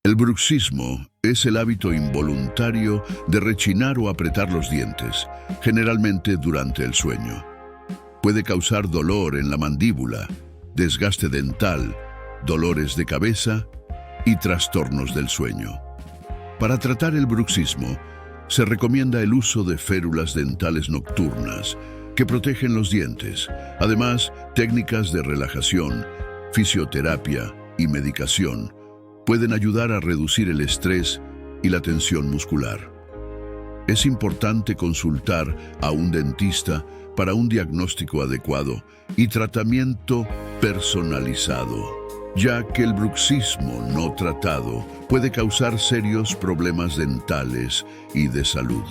El bruxismo es el hábito involuntario de rechinar o apretar los dientes, generalmente durante el sueño. Puede causar dolor en la mandíbula, desgaste dental, dolores de cabeza y trastornos del sueño. Para tratar el bruxismo, se recomienda el uso de férulas dentales nocturnas que protegen los dientes. Además, técnicas de relajación, fisioterapia y medicación pueden ayudar a reducir el estrés y la tensión muscular. Es importante consultar a un dentista para un diagnóstico adecuado y tratamiento personalizado, ya que el bruxismo no tratado puede causar serios problemas dentales y de salud.